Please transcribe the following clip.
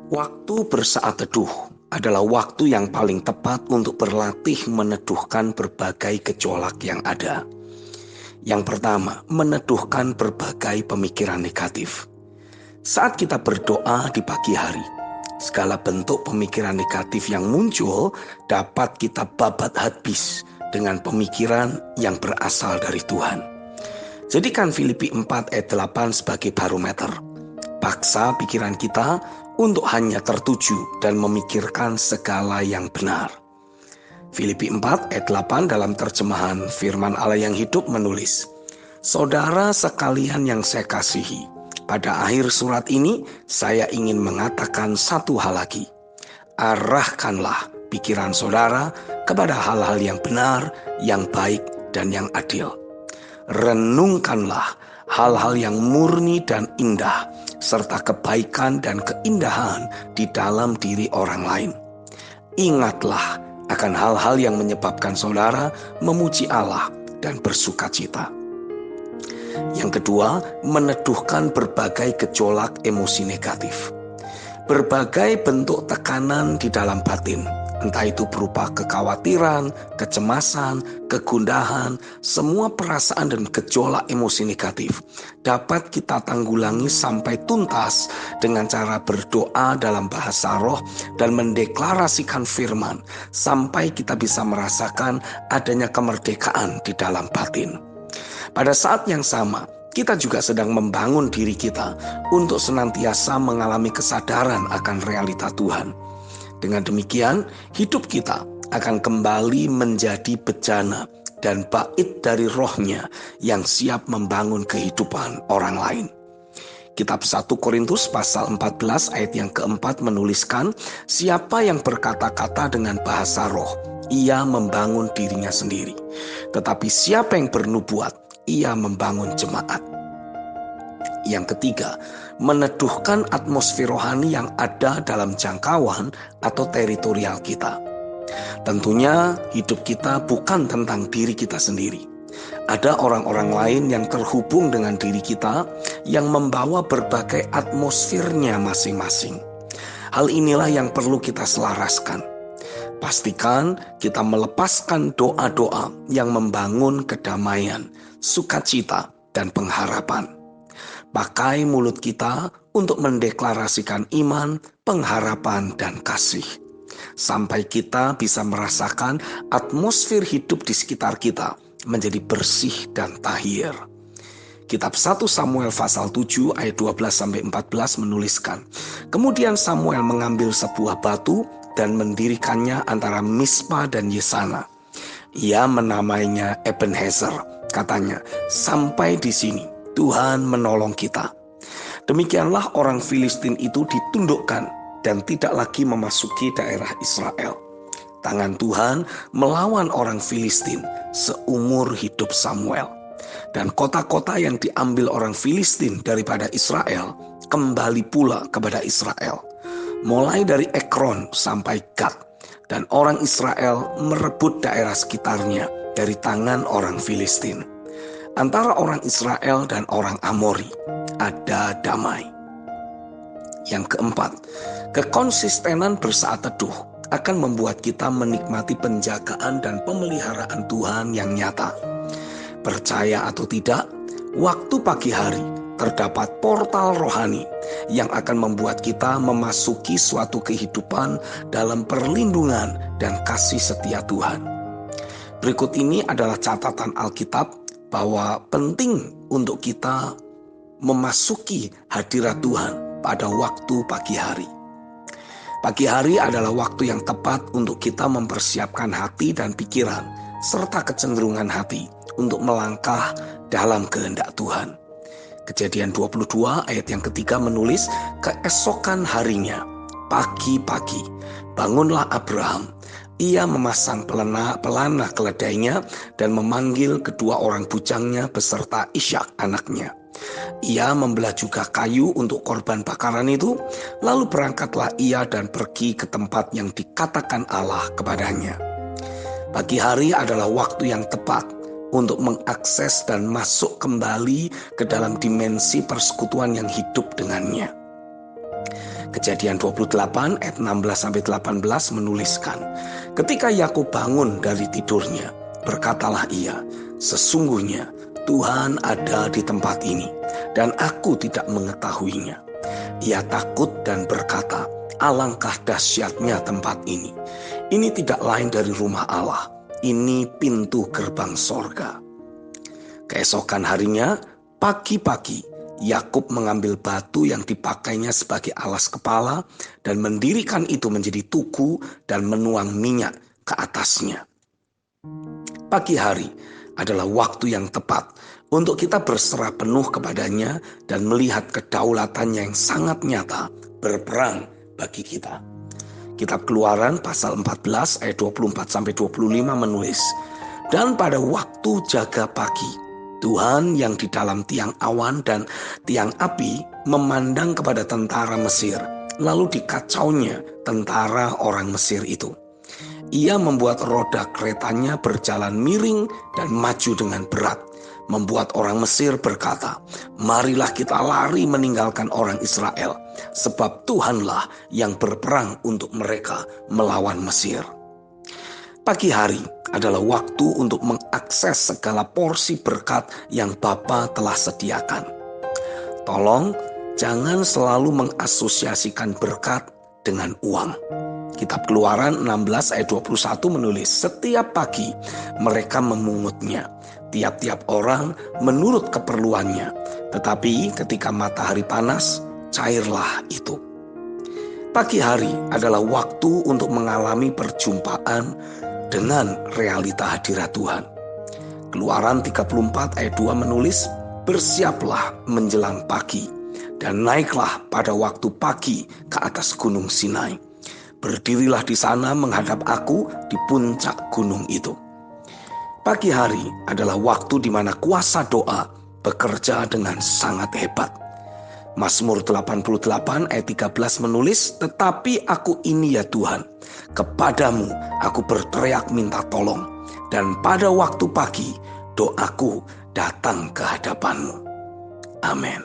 Waktu bersaat teduh adalah waktu yang paling tepat untuk berlatih meneduhkan berbagai gejolak yang ada. Yang pertama, meneduhkan berbagai pemikiran negatif. Saat kita berdoa di pagi hari, segala bentuk pemikiran negatif yang muncul dapat kita babat habis dengan pemikiran yang berasal dari Tuhan. Jadikan Filipi 4 ayat 8 sebagai barometer. Paksa pikiran kita untuk hanya tertuju dan memikirkan segala yang benar. Filipi 4 ayat 8 dalam terjemahan Firman Allah yang hidup menulis, "Saudara sekalian yang saya kasihi, pada akhir surat ini saya ingin mengatakan satu hal lagi. Arahkanlah pikiran saudara kepada hal-hal yang benar, yang baik, dan yang adil. Renungkanlah hal-hal yang murni dan indah, serta kebaikan dan keindahan di dalam diri orang lain. Ingatlah akan hal-hal yang menyebabkan saudara memuji Allah dan bersukacita." Yang kedua, meneduhkan berbagai gejolak emosi negatif. Berbagai bentuk tekanan di dalam batin, entah itu berupa kekhawatiran, kecemasan, kegundahan, semua perasaan dan gejolak emosi negatif dapat kita tanggulangi sampai tuntas dengan cara berdoa dalam bahasa roh dan mendeklarasikan firman sampai kita bisa merasakan adanya kemerdekaan di dalam batin. Pada saat yang sama, kita juga sedang membangun diri kita untuk senantiasa mengalami kesadaran akan realita Tuhan. Dengan demikian, hidup kita akan kembali menjadi bejana dan bait dari rohnya yang siap membangun kehidupan orang lain. Kitab 1 Korintus pasal 14 ayat yang keempat menuliskan, "Siapa yang berkata-kata dengan bahasa roh, ia membangun dirinya sendiri. Tetapi siapa yang bernubuat, ia membangun jemaat." Yang ketiga, meneduhkan atmosfer rohani yang ada dalam jangkauan atau teritorial kita. Tentunya hidup kita bukan tentang diri kita sendiri. Ada orang-orang lain yang terhubung dengan diri kita yang membawa berbagai atmosfernya masing-masing. Hal inilah yang perlu kita selaraskan. Pastikan kita melepaskan doa-doa yang membangun kedamaian, sukacita, dan pengharapan. Pakai mulut kita untuk mendeklarasikan iman, pengharapan, dan kasih. Sampai kita bisa merasakan atmosfer hidup di sekitar kita menjadi bersih dan tahir. Kitab 1 Samuel pasal 7 ayat 12-14 menuliskan, "Kemudian Samuel mengambil sebuah batu dan mendirikannya antara Mispa dan Yesana. Ia menamainya Ebenezer. Katanya, sampai di sini Tuhan menolong kita." Demikianlah orang Filistin itu ditundukkan dan tidak lagi memasuki daerah Israel. Tangan Tuhan melawan orang Filistin seumur hidup Samuel. Dan kota-kota yang diambil orang Filistin daripada Israel kembali pula kepada Israel. Mulai dari Ekron sampai Gad. Dan orang Israel merebut daerah sekitarnya dari tangan orang Filistin. Antara orang Israel dan orang Amori ada damai. Yang keempat, kekonsistenan bersaat teduh akan membuat kita menikmati penjagaan dan pemeliharaan Tuhan yang nyata. Percaya atau tidak, waktu pagi hari terdapat portal rohani yang akan membuat kita memasuki suatu kehidupan dalam perlindungan dan kasih setia Tuhan. Berikut ini adalah catatan Alkitab bahwa penting untuk kita memasuki hadirat Tuhan pada waktu pagi hari. Pagi hari adalah waktu yang tepat untuk kita mempersiapkan hati dan pikiran serta kecenderungan hati untuk melangkah dalam kehendak Tuhan. Kejadian 22 ayat yang ketiga menulis, "Keesokan harinya, pagi-pagi, bangunlah Abraham. Ia memasang pelana keledainya dan memanggil kedua orang bujangnya beserta Ishak anaknya. Ia membelah juga kayu untuk korban bakaran itu, lalu berangkatlah ia dan pergi ke tempat yang dikatakan Allah kepadanya." Pagi hari adalah waktu yang tepat untuk mengakses dan masuk kembali ke dalam dimensi persekutuan yang hidup dengannya. Kejadian 28 ayat 16-18 menuliskan, ketika Yakub bangun dari tidurnya, berkatalah ia, sesungguhnya Tuhan ada di tempat ini, dan aku tidak mengetahuinya. Ia takut dan berkata, alangkah dahsyatnya tempat ini. Ini tidak lain dari rumah Allah. Ini pintu gerbang sorga. Keesokan harinya, pagi-pagi, Yakub mengambil batu yang dipakainya sebagai alas kepala dan mendirikan itu menjadi tugu dan menuang minyak ke atasnya. Pagi hari adalah waktu yang tepat untuk kita berserah penuh kepadanya dan melihat kedaulatannya yang sangat nyata berperang bagi kita. Kitab Keluaran pasal 14 ayat 24-25 menulis, dan pada waktu jaga pagi, Tuhan yang di dalam tiang awan dan tiang api memandang kepada tentara Mesir, lalu dikacaunya tentara orang Mesir itu. Ia membuat roda keretanya berjalan miring dan maju dengan berat, membuat orang Mesir berkata, marilah kita lari meninggalkan orang Israel, sebab Tuhanlah yang berperang untuk mereka melawan Mesir. Pagi hari adalah waktu untuk mengakses segala porsi berkat yang Bapa telah sediakan. Tolong jangan selalu mengasosiasikan berkat dengan uang. Kitab Keluaran 16 ayat 21 menulis, setiap pagi mereka memungutnya, tiap-tiap orang menurut keperluannya. Tetapi ketika matahari panas, cairlah itu. Pagi hari adalah waktu untuk mengalami perjumpaan dengan realita hadirat Tuhan. Keluaran 34 ayat 2 menulis, bersiaplah menjelang pagi dan naiklah pada waktu pagi ke atas gunung Sinai. Berdirilah di sana menghadap aku di puncak gunung itu. Pagi hari adalah waktu di mana kuasa doa bekerja dengan sangat hebat. Mazmur 88 ayat 13 menulis, tetapi aku ini ya Tuhan, kepadamu aku berteriak minta tolong, dan pada waktu pagi doaku datang ke hadapanmu. Amin.